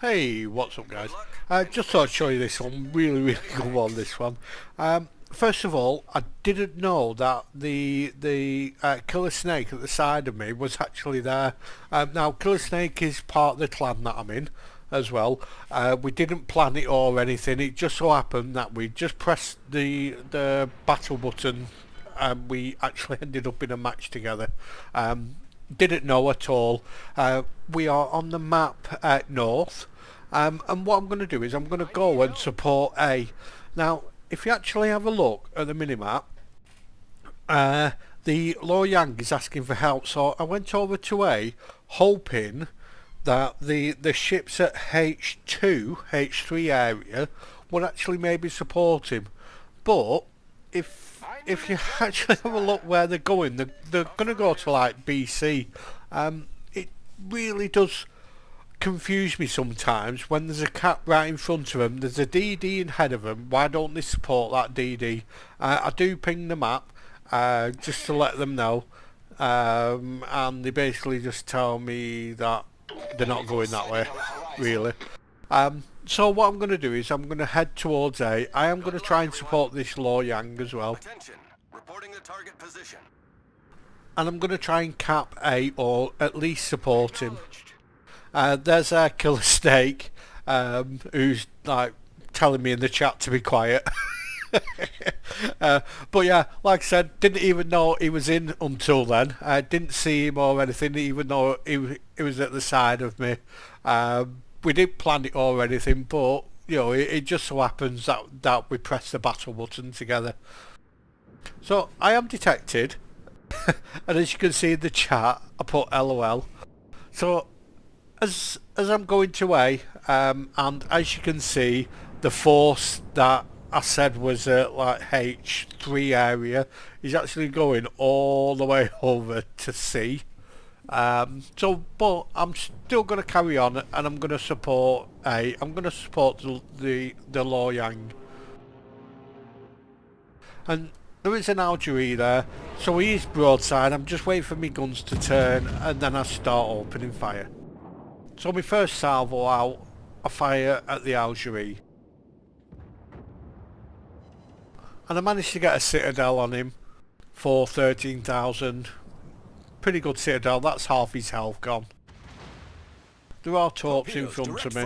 Hey, what's up guys? Just thought I'd show you this one, really good one, this one. First of all, I didn't know that the killer snake at the side of me was actually there. Now, killer snake is part of the clan that I'm in as well. We didn't plan it or anything, it just so happened that we just pressed the battle button and we actually ended up in a match together. Didn't know at all. We are on the map north, and what I'm going to do is I'm going to go and support A. Now, if you actually have a look at the minimap, the Lyon is asking for help, so I went over to A, hoping that the ships at H2, H3 area would actually maybe support him. But if you actually have a look where they're going, they're going to go to like BC. It really does confuse me sometimes when there's a cap right in front of them, there's a DD ahead of them. Why don't they support that DD? I do ping the map just to let them know, and they basically just tell me that they're not going that way, really. So what I'm going to do is I'm going to head towards A. I am going to try and support this Lyon as well. Attention, reporting the target position. And I'm going to try and cap A, or at least support him. There's our killer snake, who's like telling me in the chat to be quiet. But yeah, like I said, didn't even know he was in until then. I didn't see him or anything, even though he was at the side of me. We didn't plan it or anything, but you know, it just so happens that we pressed the battle button together. So I am detected, and as you can see in the chat, I put LOL. So as I'm going to A, and as you can see, the force that I said was at like H3 area is actually going all the way over to C. But I'm still going to carry on, and I'm going to support A. I'm going to support the Lyon. And there is an Algerie there, so he is broadside. I'm just waiting for my guns to turn, and then I start opening fire. So my first salvo out, I fire at the Algerie. And I managed to get a citadel on him for 13,000. Pretty good citadel, that's half his health gone. There are torps in front of me.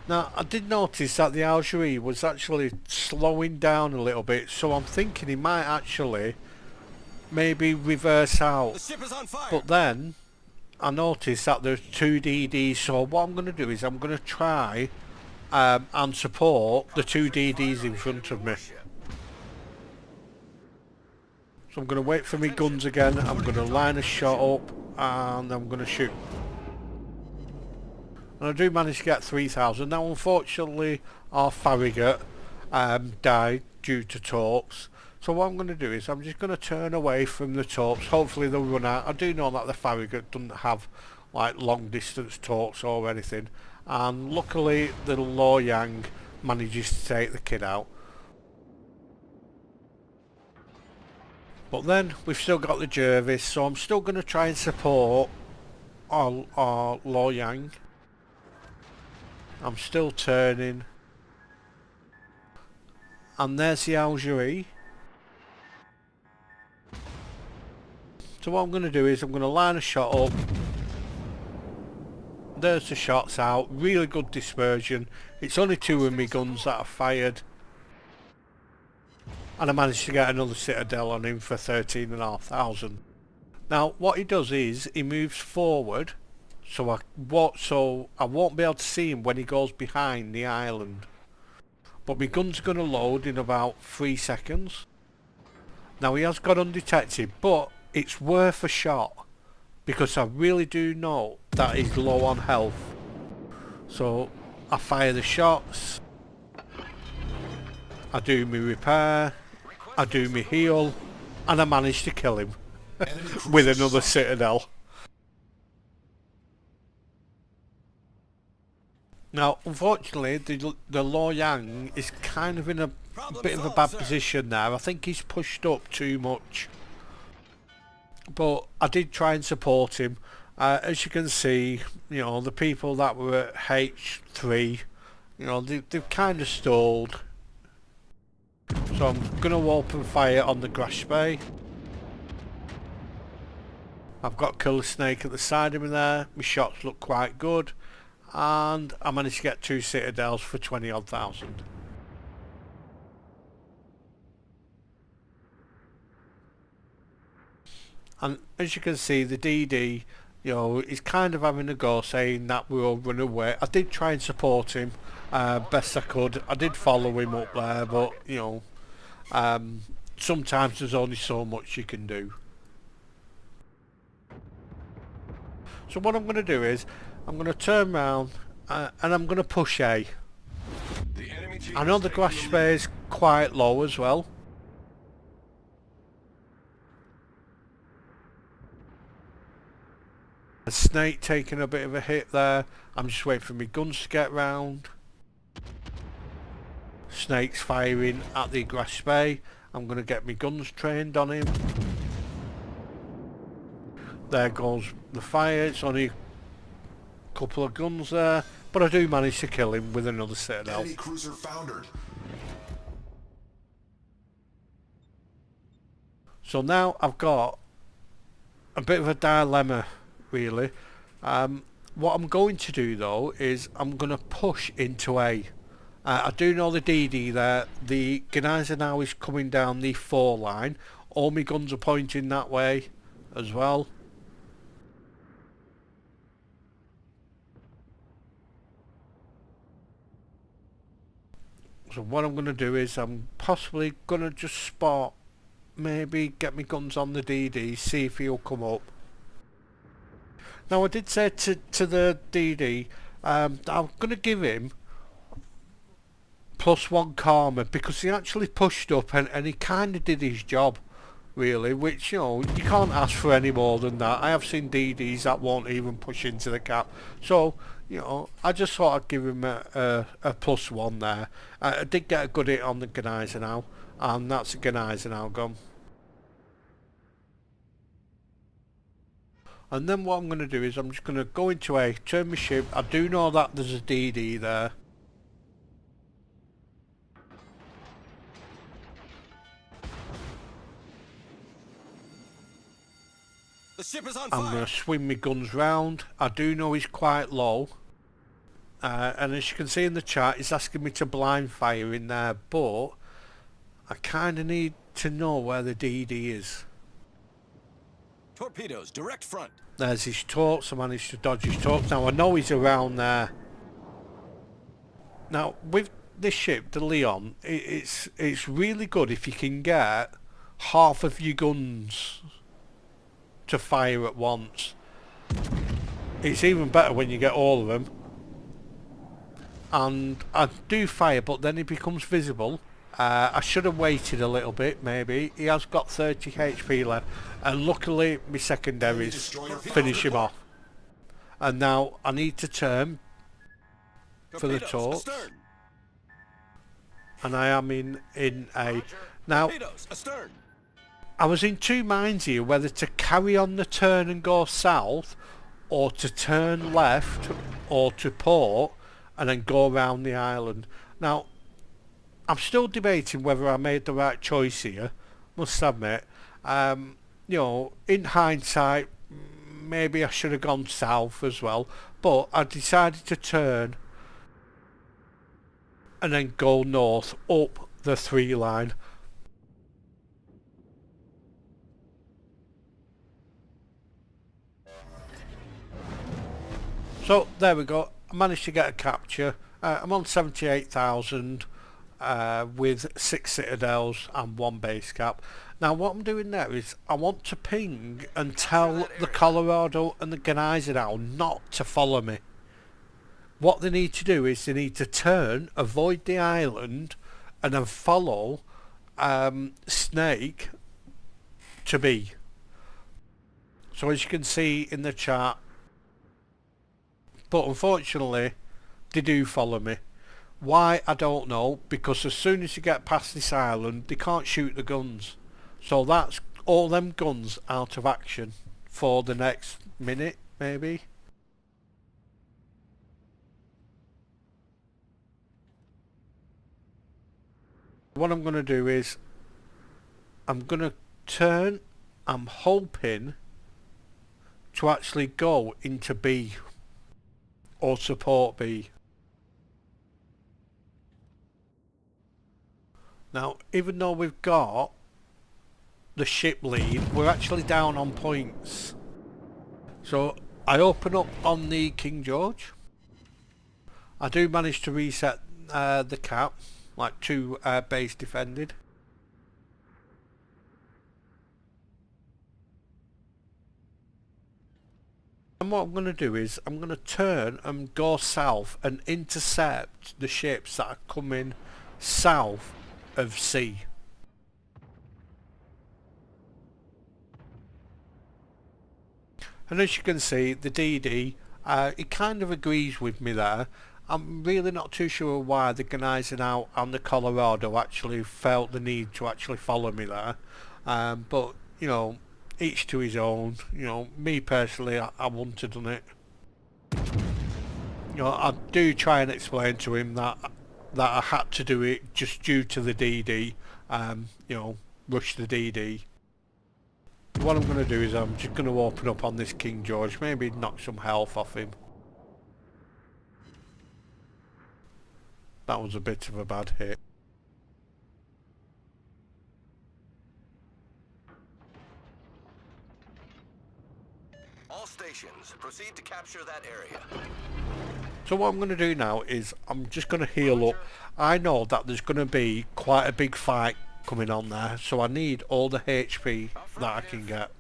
Now, I did notice that the Algerie was actually slowing down a little bit, so I'm thinking he might actually maybe reverse out. The ship is on fire. But then I noticed that there's two DDs, so what I'm going to do is I'm going to try and support the two DDs in front of me. So I'm going to wait for my guns again, I'm going to line a shot up, and I'm going to shoot. And I do manage to get 3,000. Now unfortunately our Farragut died due to torps. So what I'm going to do is I'm just going to turn away from the torps. Hopefully they'll run out. I do know that the Farragut doesn't have like long distance torps or anything. And luckily the Lyon manages to take the kid out. But then we've still got the Jervis, so I'm still going to try and support our Lyon. I'm still turning. And there's the Algerie. So what I'm going to do is I'm going to line a shot up. There's the shots out. Really good dispersion. It's only two of my guns that are fired. And I managed to get another citadel on him for 13,500. Now what he does is he moves forward, so I won't be able to see him when he goes behind the island. But my gun's going to load in about 3 seconds. Now he has got undetected, but it's worth a shot because I really do know that he's low on health. So I fire the shots, I do my repair, I do my heal, and I manage to kill him with another citadel. Now, unfortunately, the Lyon is kind of in a bit of a bad position there. I think he's pushed up too much. But I did try and support him, As you can see, you know, the people that were at H3, you know, they've kind of stalled. So I'm going to open fire on the grass bay. I've got killer snake at the side of me there. My shots look quite good. And I managed to get 2 citadels for 20 odd thousand. And as you can see, the DD, you know, he's kind of having a go, saying that we'll run away. I did try and support him best I could. I did follow him up there, but you know, sometimes there's only so much you can do. So what I'm going to do is I'm going to turn around and I'm going to push A. I know the grass bay is quite low as well. A snake taking a bit of a hit there. I'm just waiting for my guns to get round. Snake's firing at the grass bay. I'm going to get my guns trained on him. There goes the fire. It's only a couple of guns there, but I do manage to kill him with another citadel. Enemy cruiser foundered. So now I've got a bit of a dilemma, really. What I'm going to do though is I'm going to push into A. I do know the DD there. The Genizer now is coming down the 4 line. All my guns are pointing that way as well. So what I'm going to do is I'm possibly going to just spot, maybe get my guns on the DD, see if he'll come up. Now I did say to the DD, I'm going to give him +1 karma because he actually pushed up and he kind of did his job, really, which, you know, you can't ask for any more than that. I have seen DDs that won't even push into the cap. So, you know, I just thought I'd give him a +1 there. I did get a good hit on the Genizer now, and that's a Genizer now gone. And then what I'm going to do is I'm just going to go into A, turn my ship. I do know that there's a DD there. The ship is on I'm fire. going to swing my guns round. I do know he's quite low. And as you can see in the chat, he's asking me to blind fire in there. But I kind of need to know where the DD is. Torpedoes, direct front. There's his torps. I managed to dodge his torps. Now I know he's around there. Now with this ship, the Lyon, it's really good if you can get half of your guns to fire at once. It's even better when you get all of them. And I do fire, but then he becomes visible. I should have waited a little bit, maybe. He has got 30 HP left, and luckily my secondaries finish him off. And now I need to turn for the Torpedoes, torps, astern. and I am in A. Now Torpedoes, astern. I was in 2 minds here whether to carry on the turn and go south, or to turn left, or to port and then go around the island. Now I'm still debating whether I made the right choice here, must admit. You know, in hindsight, maybe I should have gone south as well, but I decided to turn and then go north up the 3 line. So there we go. I managed to get a capture. I'm on 78,000 with 6 citadels and 1 base cap. Now what I'm doing there is I want to ping and tell the Colorado and the Genizer now not to follow me. What they need to do is they need to turn, avoid the island, and then follow Snake to B. So as you can see in the chat, but unfortunately they do follow me. Why, I don't know, because as soon as you get past this island they can't shoot the guns, so that's all them guns out of action for the next minute, maybe. What I'm going to do is I'm going to turn. I'm hoping to actually go into B or support B. Now, even though we've got the ship lead, we're actually down on points. So I open up on the King George. I do manage to reset the cap, like 2 base defended. And what I'm going to do is I'm going to turn and go south and intercept the ships that are coming south of C. And as you can see, the DD, it kind of agrees with me there. I'm really not too sure why the Gneisenau out and the Colorado actually felt the need to actually follow me there. But, you know, each to his own. You know, me personally, I wouldn't have done it. You know, I do try and explain to him that I had to do it just due to the DD. You know, rush the DD. What I'm going to do is I'm just going to open up on this King George, maybe knock some health off him. That was a bit of a bad hit. All stations, proceed to capture that area. So what I'm going to do now is I'm just going to heal up. I know that there's going to be quite a big fight coming on there, so I need all the HP that I can get.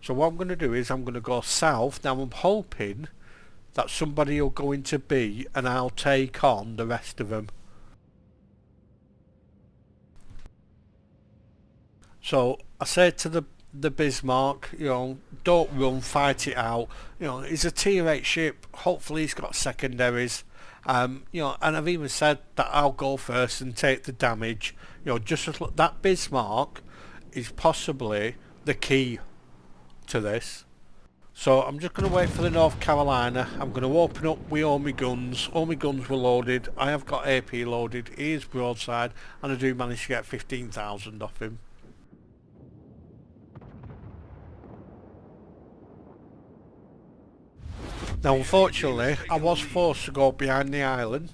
So what I'm going to do is I'm going to go south. Now I'm hoping that somebody will go into B and I'll take on the rest of them. So I said to the Bismarck, you know, don't run, fight it out. You know, it's a tier 8 ship. Hopefully he's got secondaries. You know, and I've even said that I'll go first and take the damage. You know, just as that Bismarck is possibly the key to this. So I'm just going to wait for the North Carolina. I'm going to open up with all my guns. All my guns were loaded. I have got AP loaded. He is broadside, and I do manage to get 15,000 off him. Now unfortunately I was forced to go behind the island,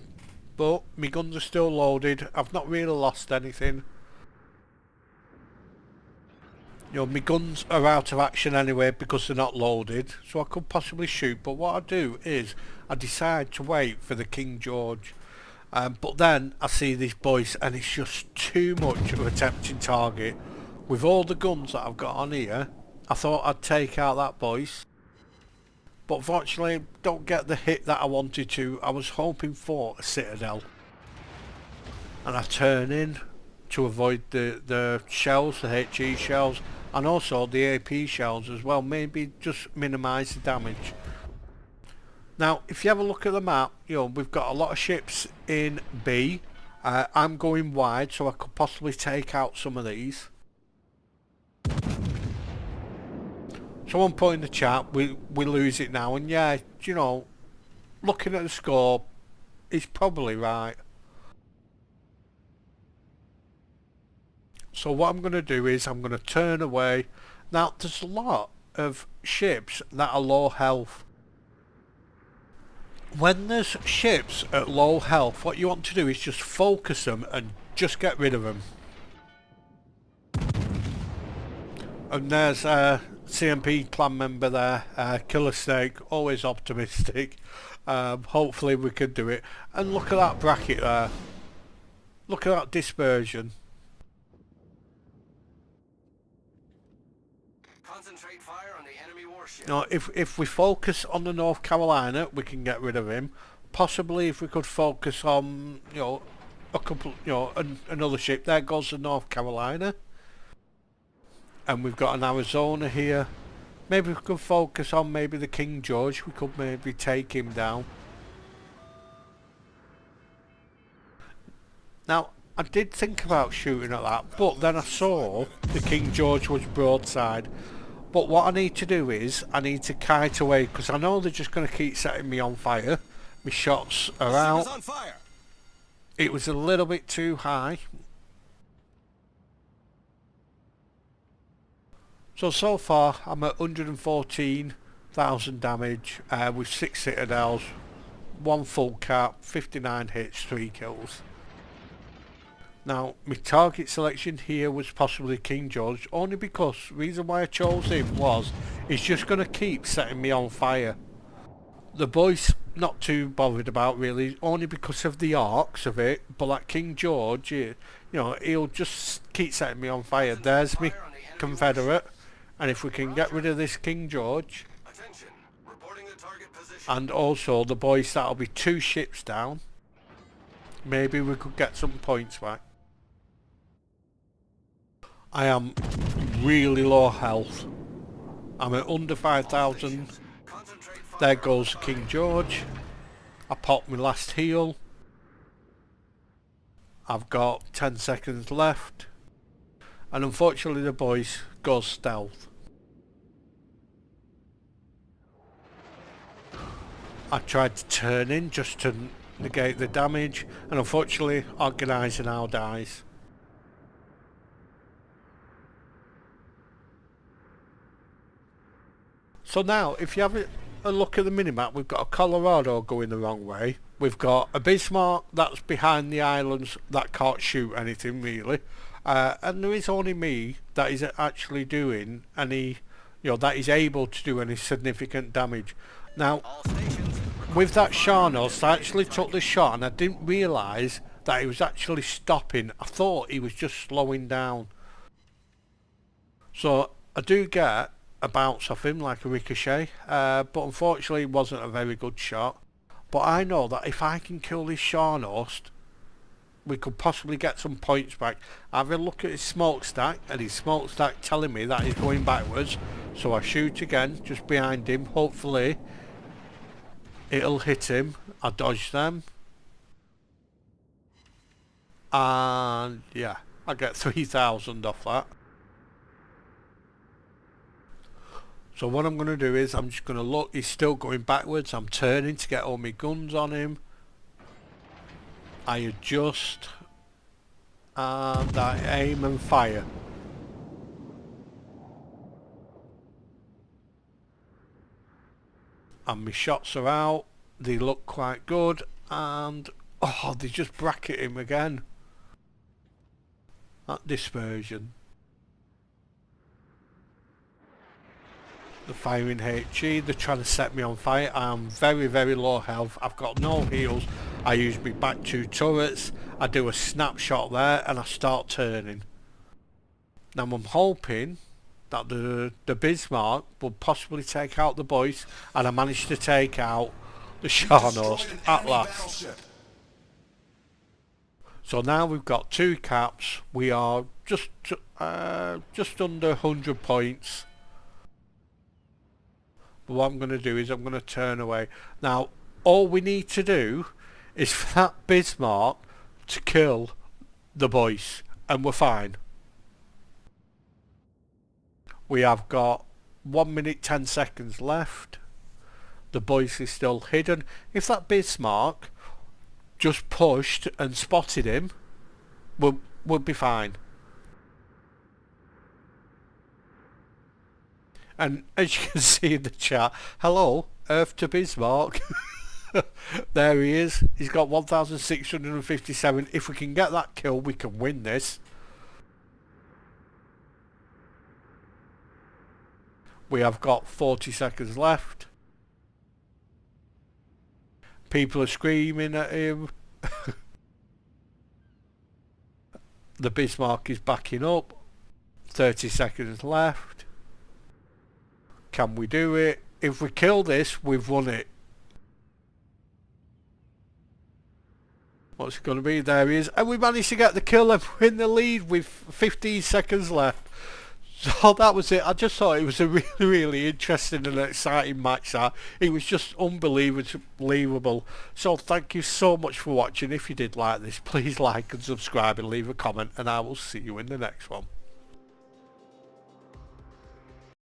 but my guns are still loaded. I've not really lost anything. You know, my guns are out of action anyway because they're not loaded, so I could possibly shoot, but what I do is I decide to wait for the King George. But then I see this voice and it's just too much of a tempting target. With all the guns that I've got on here, I thought I'd take out that voice. But unfortunately, don't get the hit that I wanted to. I was hoping for a Citadel. And I turn in to avoid the shells, the HE shells, and also the AP shells as well. Maybe just minimise the damage. Now, if you have a look at the map, you know, we've got a lot of ships in B. I'm going wide, so I could possibly take out some of these. Someone put in the chat, we lose it now, and yeah, you know, looking at the score, he's probably right. So what I'm going to do is I'm going to turn away. Now, there's a lot of ships that are low health. When there's ships at low health, what you want to do is just focus them and just get rid of them. And there's a CMP clan member there, Killer Snake, always optimistic. Hopefully we can do it. And look at that bracket there. Look at that dispersion. Concentrate fire on the enemy warship. Now, if we focus on the North Carolina, we can get rid of him. Possibly if we could focus on, you know, a couple, you know, another ship. There goes the North Carolina. And we've got an Arizona here. Maybe we could focus on maybe the King George. We could maybe take him down. Now, I did think about shooting at that, but then I saw the King George was broadside. But what I need to do is, I need to kite away, because I know they're just going to keep setting me on fire. My shots are out. On fire. It was a little bit too high. So far I'm at 114,000 damage with 6 citadels, 1 full cap, 59 hits, 3 kills. Now my target selection here was possibly King George, only because the reason why I chose him was he's just going to keep setting me on fire. The boys not too bothered about really, only because of the arcs of it, but like King George, you know, he'll just keep setting me on fire. There's me Confederate, and if we can get rid of this King George, and also the boys, that'll be 2 ships down, maybe we could get some points back. I am really low health. I'm at under 5,000. There goes King George. I popped my last heal. I've got 10 seconds left. And unfortunately the boys go stealth. I tried to turn in just to negate the damage, and unfortunately Organizer now dies. So now if you have a look at the minimap, we've got a Colorado going the wrong way, we've got a Bismarck that's behind the islands that can't shoot anything really, and there is only me that is actually doing any, that is able to do any significant damage. Now with that Sharnos, I actually took the shot and I didn't realise that he was actually stopping. I thought he was just slowing down. So I do get a bounce off him like a ricochet, but unfortunately it wasn't a very good shot. But I know that if I can kill this Sharnos, we could possibly get some points back. I have a look at his smokestack, and his smokestack telling me that he's going backwards, so I shoot again just behind him. Hopefully it'll hit him. I dodge them, and yeah, I get 3,000 off that. So what I'm going to do is I'm just going to look. He's still going backwards. I'm turning to get all my guns on him. I adjust and I aim and fire. And my shots are out. They look quite good, and oh, they just bracket him again. That dispersion. The firing HE, they're trying to set me on fire. I am very, very low health. I've got no heals. I use my back 2 turrets. I do a snapshot there and I start turning. Now I'm hoping that the Bismarck will possibly take out the boys, and I managed to take out the Sharnos at last. So now we've got 2 caps. We are just under 100 points. But what I'm going to do is I'm going to turn away. Now all we need to do is for that Bismarck to kill the boys, and we're fine. We have got 1 minute 10 seconds left. The boys is still hidden. If that Bismarck just pushed and spotted him, we'll be fine. And as you can see in the chat, hello, Earth to Bismarck. There he is. He's got 1,657. If we can get that kill, we can win this. We have got 40 seconds left. People are screaming at him. The Bismarck is backing up. 30 seconds left. Can we do it? If we kill this, we've won it. What's it going to be? There he is. And we managed to get the kill and we're in the lead with 15 seconds left. So that was it. I just thought it was a really, really interesting and exciting match. It was just unbelievable. So thank you so much for watching. If you did like this, please like and subscribe and leave a comment, and I will see you in the next one.